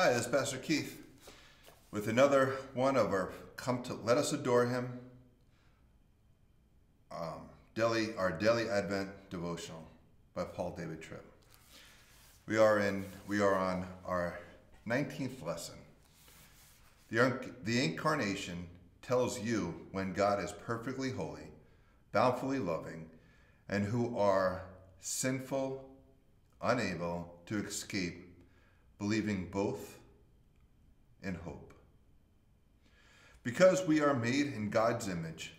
Hi, this is Pastor Keith with another one of our Come to Let Us Adore Him our daily Advent devotional by Paul Tripp. We are on our 19th lesson. The Incarnation tells you when God is perfectly holy, bountifully loving, and who are sinful, unable to escape, believing both in hope. Because we are made in God's image,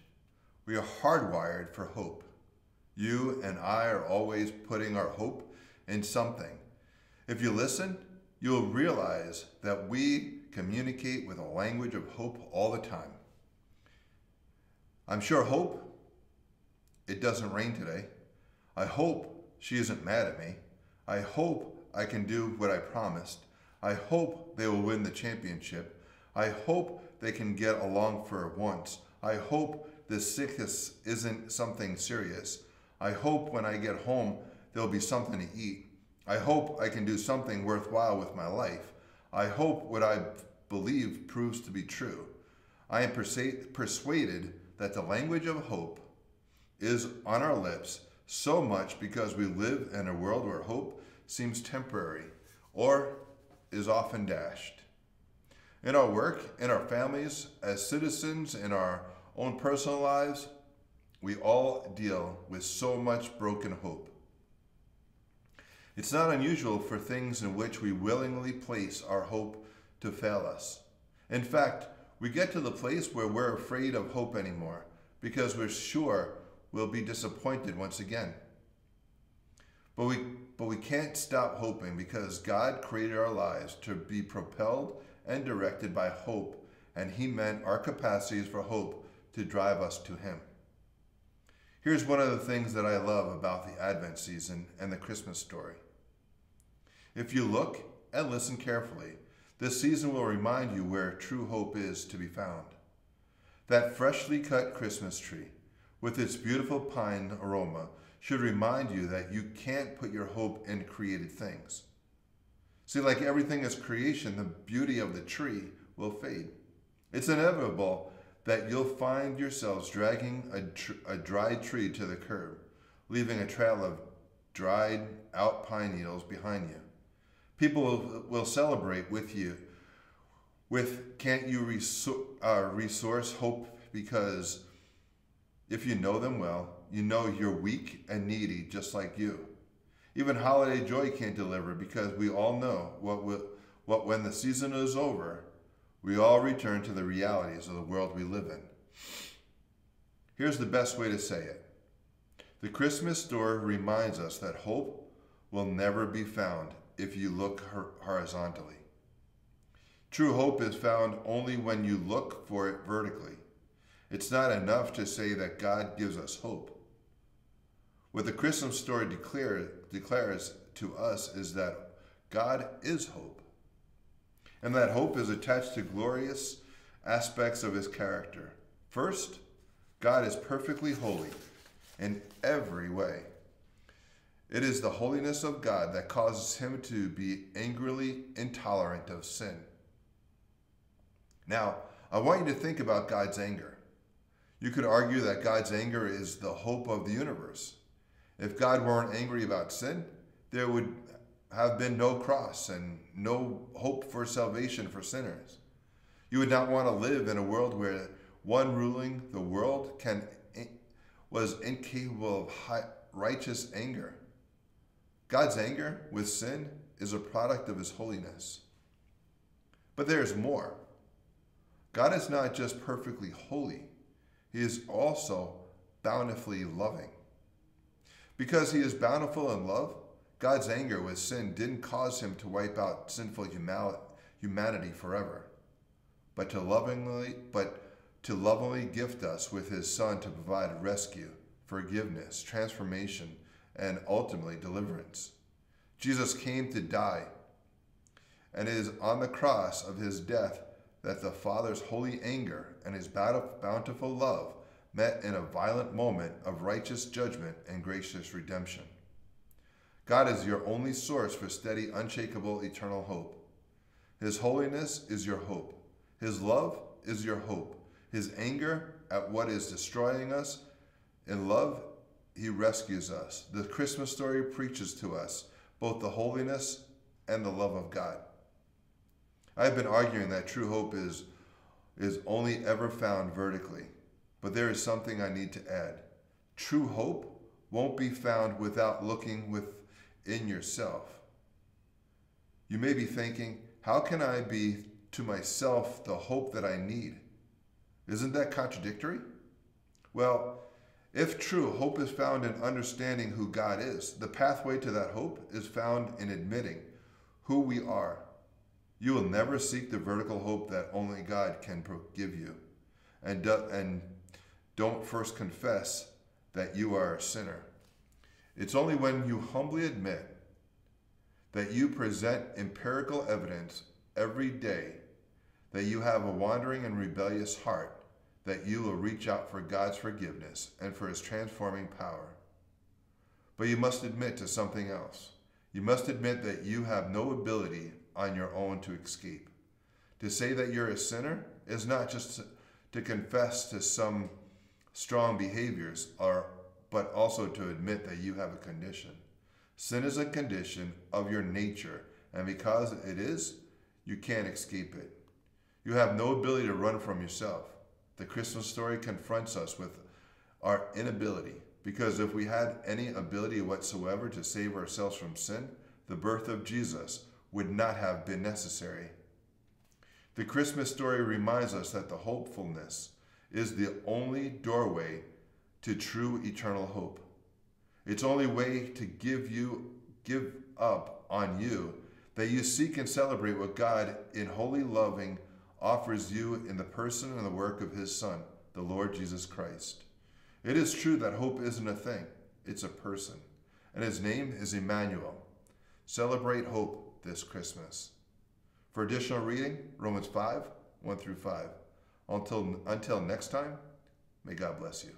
we are hardwired for hope. You and I are always putting our hope in something. If you listen, you'll realize that we communicate with a language of hope all the time. I'm sure hope it doesn't rain today. I hope she isn't mad at me. I hope I can do what I promised. I hope they will win the championship. I hope they can get along for once. I hope this sickness isn't something serious. I hope when I get home there'll be something to eat. I hope I can do something worthwhile with my life. I hope what I believe proves to be true. I am persuaded that the language of hope is on our lips so much because we live in a world where hope seems temporary or is often dashed. In our work, in our families, as citizens, in our own personal lives, we all deal with so much broken hope. It's not unusual for things in which we willingly place our hope to fail us. In fact, we get to the place where we're afraid of hope anymore because we're sure we'll be disappointed once again. But we can't stop hoping because God created our lives to be propelled and directed by hope, and He meant our capacities for hope to drive us to Him. Here's one of the things that I love about the Advent season and the Christmas story. If you look and listen carefully, this season will remind you where true hope is to be found. That freshly cut Christmas tree with its beautiful pine aroma should remind you that you can't put your hope in created things. See, like everything is creation, the beauty of the tree will fade. It's inevitable that you'll find yourselves dragging a dried tree to the curb, leaving a trail of dried out pine needles behind you. People will celebrate with you with can't you resource hope, because if you know them well, you know you're weak and needy just like you. Even holiday joy can't deliver because we all know what when the season is over, we all return to the realities of the world we live in. Here's the best way to say it. The Christmas story reminds us that hope will never be found if you look horizontally. True hope is found only when you look for it vertically. It's not enough to say that God gives us hope. What the Christmas story declares to us is that God is hope, and that hope is attached to glorious aspects of His character. First, God is perfectly holy in every way. It is the holiness of God that causes Him to be angrily intolerant of sin. Now, I want you to think about God's anger. You could argue that God's anger is the hope of the universe. If God weren't angry about sin, there would have been no cross and no hope for salvation for sinners. You would not want to live in a world where one ruling the world was incapable of righteous anger. God's anger with sin is a product of His holiness. But there's more. God is not just perfectly holy. He is also bountifully loving. Because He is bountiful in love, God's anger with sin didn't cause Him to wipe out sinful humanity forever, but to lovingly gift us with His Son to provide rescue, forgiveness, transformation, and ultimately deliverance. Jesus came to die, and it is on the cross of His death that the Father's holy anger and His bountiful love met in a violent moment of righteous judgment and gracious redemption. God is your only source for steady, unshakable, eternal hope. His holiness is your hope. His love is your hope. His anger at what is destroying us. In love, he rescues us. The Christmas story preaches to us both the holiness and the love of God. I've been arguing that true hope is only ever found vertically, but there is something I need to add. True hope won't be found without looking within yourself. You may be thinking, how can I be to myself the hope that I need? Isn't that contradictory? Well, if true hope is found in understanding who God is, the pathway to that hope is found in admitting who we are. You will never seek the vertical hope that only God can give you. And don't first confess that you are a sinner. It's only when you humbly admit that you present empirical evidence every day that you have a wandering and rebellious heart that you will reach out for God's forgiveness and for his transforming power. But you must admit to something else. You must admit that you have no ability on your own to escape. To say that you're a sinner is not just to confess to some strong behaviors, but also to admit that you have a condition. Sin is a condition of your nature, and because it is, you can't escape it. You have no ability to run from yourself. The Christmas story confronts us with our inability, because if we had any ability whatsoever to save ourselves from sin, the birth of Jesus would not have been necessary. The Christmas story reminds us that the hopefulness is the only doorway to true eternal hope. It's only way to give up on you, that you seek and celebrate what God in holy loving offers you in the person and the work of his Son, the Lord Jesus Christ. It is true that hope isn't a thing, it's a person, and his name is Emmanuel. Celebrate hope this Christmas. For additional reading, Romans 5, 1 through 5. Until next time, may God bless you.